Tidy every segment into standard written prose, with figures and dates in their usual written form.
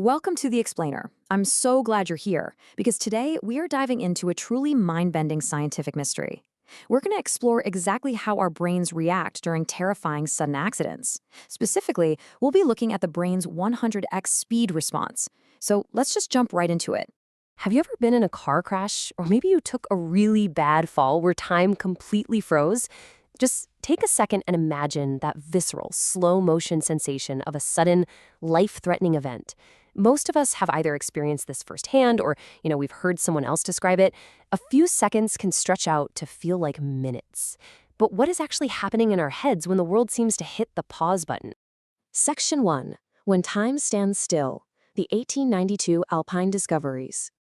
Welcome to The Explainer. I'm so glad you're here because today we are diving into a truly mind-bending scientific mystery. We're going to explore exactly how our brains react during terrifying sudden accidents. Specifically, we'll be looking at the brain's 100x speed response. So let's just jump right into it. Have you ever been in a car crash, or maybe you took a really bad fall where time completely froze? Just take a second and imagine that visceral, slow-motion sensation of a sudden, life-threatening event. Most of us have either experienced this firsthand or, we've heard someone else describe it. A few seconds can stretch out to feel like minutes. But what is actually happening in our heads when the world seems to hit the pause button? Section 1. When Time Stands Still. The 1892 Alpine Discoveries.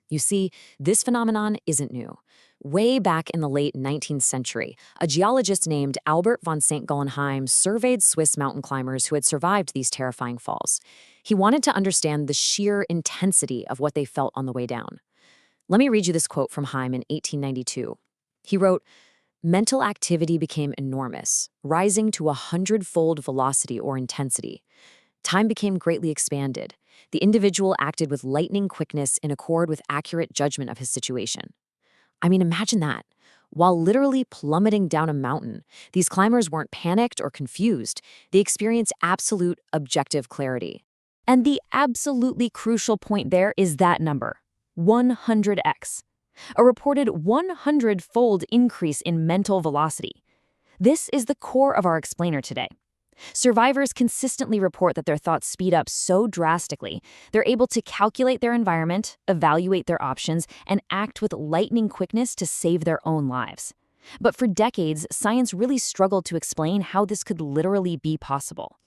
You see, this phenomenon isn't new. Way back in the late 19th century, a geologist named Albert von St. Gallenheim surveyed Swiss mountain climbers who had survived these terrifying falls. He wanted to understand the sheer intensity of what they felt on the way down. Let me read you this quote from Heim in 1892. He wrote, "Mental activity became enormous, rising to 100-fold velocity or intensity. Time became greatly expanded. The individual acted with lightning quickness in accord with accurate judgment of his situation." I mean, imagine that. While literally plummeting down a mountain, these climbers weren't panicked or confused. They experienced absolute objective clarity. And the absolutely crucial point there is that number, 100x. A reported 100-fold increase in mental velocity. This is the core of our explainer today. Survivors consistently report that their thoughts speed up so drastically, they're able to calculate their environment, evaluate their options, and act with lightning quickness to save their own lives. But for decades, science really struggled to explain how this could literally be possible.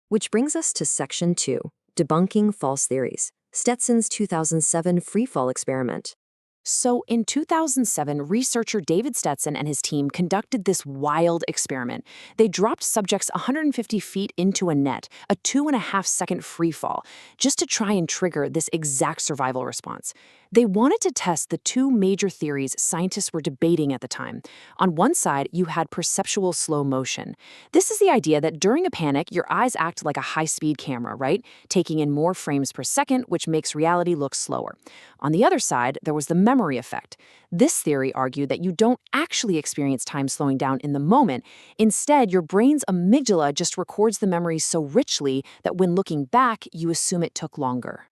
Which brings us to Section 2, Debunking False Theories, Stetson's 2007 freefall experiment. So in 2007, researcher David Stetson and his team conducted this wild experiment. They dropped subjects 150 feet into a net, a 2.5-second free fall, just to try and trigger this exact survival response. They wanted to test the two major theories scientists were debating at the time. On one side, you had perceptual slow motion. This is the idea that during a panic, your eyes act like a high-speed camera, right? Taking in more frames per second, which makes reality look slower. On the other side, there was the memory effect. This theory argued that you don't actually experience time slowing down in the moment. Instead, your brain's amygdala just records the memory so richly that when looking back, you assume it took longer.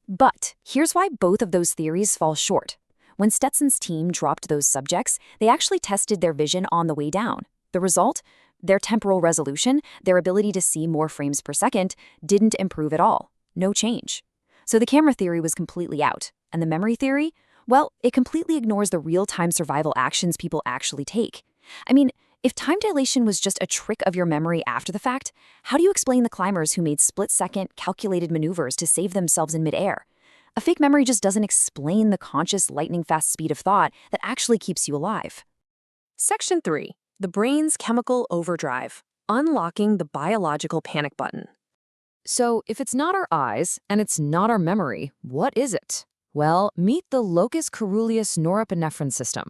But here's why both of those theories fall short. When Stetson's team dropped those subjects, they actually tested their vision on the way down. The result? Their temporal resolution, their ability to see more frames per second, didn't improve at all. No change. So the camera theory was completely out. And the memory theory? Well, it completely ignores the real-time survival actions people actually take. I mean, if time dilation was just a trick of your memory after the fact, how do you explain the climbers who made split-second, calculated maneuvers to save themselves in midair? A fake memory just doesn't explain the conscious, lightning-fast speed of thought that actually keeps you alive. Section 3, The Brain's Chemical Overdrive, Unlocking the Biological Panic Button. So if it's not our eyes and it's not our memory, what is it? Well, meet the locus coeruleus norepinephrine system.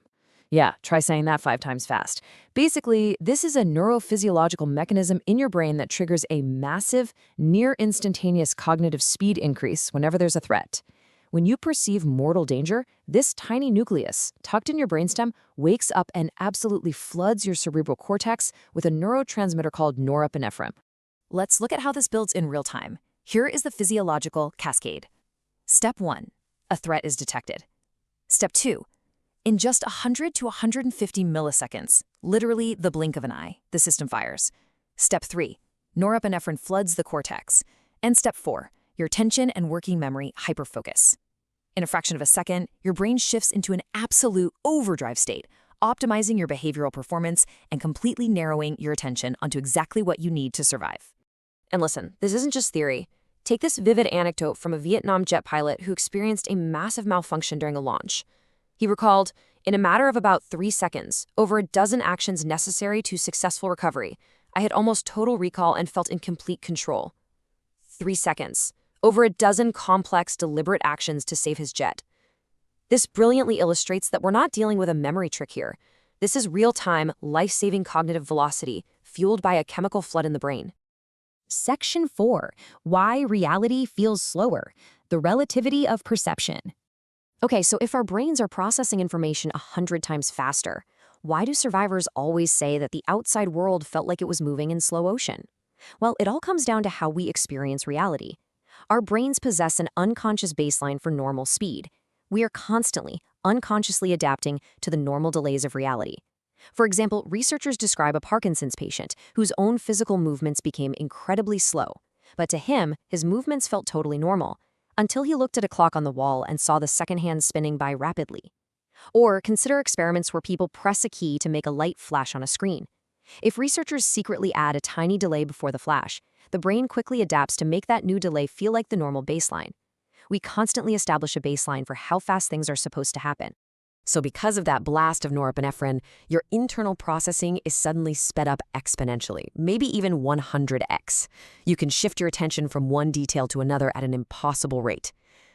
Yeah, try saying that 5 times fast. Basically, this is a neurophysiological mechanism in your brain that triggers a massive, near-instantaneous cognitive speed increase whenever there's a threat. When you perceive mortal danger, this tiny nucleus, tucked in your brainstem, wakes up and absolutely floods your cerebral cortex with a neurotransmitter called norepinephrine. Let's look at how this builds in real time. Here is the physiological cascade. Step 1. A threat is detected. Step 2. In just 100 to 150 milliseconds, literally the blink of an eye, the system fires. Step 3. Norepinephrine floods the cortex. And Step 4. Your attention and working memory hyperfocus. In a fraction of a second, your brain shifts into an absolute overdrive state, optimizing your behavioral performance and completely narrowing your attention onto exactly what you need to survive. And listen, this isn't just theory. Take this vivid anecdote from a Vietnam jet pilot who experienced a massive malfunction during a launch. He recalled, "In a matter of about 3 seconds, over a dozen actions necessary to successful recovery, I had almost total recall and felt in complete control." 3 seconds. Over a dozen complex, deliberate actions to save his jet. This brilliantly illustrates that we're not dealing with a memory trick here. This is real-time, life-saving cognitive velocity, fueled by a chemical flood in the brain. Section 4. Why reality feels slower. The relativity of perception. Okay, so if our brains are processing information 100 times faster, why do survivors always say that the outside world felt like it was moving in slow motion? Well, it all comes down to how we experience reality. Our brains possess an unconscious baseline for normal speed. We are constantly, unconsciously adapting to the normal delays of reality. For example, researchers describe a Parkinson's patient whose own physical movements became incredibly slow. But to him, his movements felt totally normal, until he looked at a clock on the wall and saw the second hand spinning by rapidly. Or consider experiments where people press a key to make a light flash on a screen. If researchers secretly add a tiny delay before the flash, the brain quickly adapts to make that new delay feel like the normal baseline. We constantly establish a baseline for how fast things are supposed to happen. So because of that blast of norepinephrine, your internal processing is suddenly sped up exponentially, maybe even 100x. You can shift your attention from one detail to another at an impossible rate.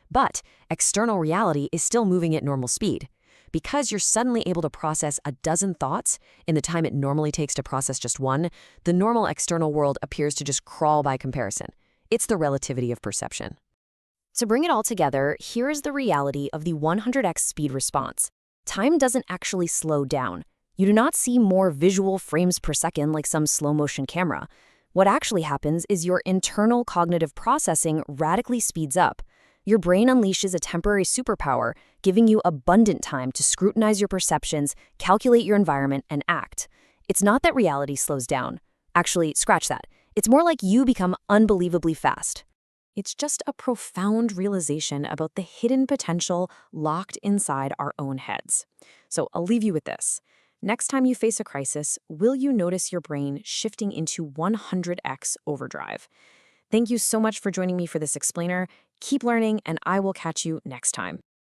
But external reality is still moving at normal speed. Because you're suddenly able to process a dozen thoughts in the time it normally takes to process just one, the normal external world appears to just crawl by comparison. It's the relativity of perception. To bring it all together, here is the reality of the 100x speed response. Time doesn't actually slow down. You do not see more visual frames per second like some slow-motion camera. What actually happens is your internal cognitive processing radically speeds up. Your brain unleashes a temporary superpower, giving you abundant time to scrutinize your perceptions, calculate your environment, and act. It's not that reality slows down. Actually, scratch that. It's more like you become unbelievably fast. It's just a profound realization about the hidden potential locked inside our own heads. So I'll leave you with this. Next time you face a crisis, will you notice your brain shifting into 100x overdrive? Thank you so much for joining me for this explainer. Keep learning, and I will catch you next time.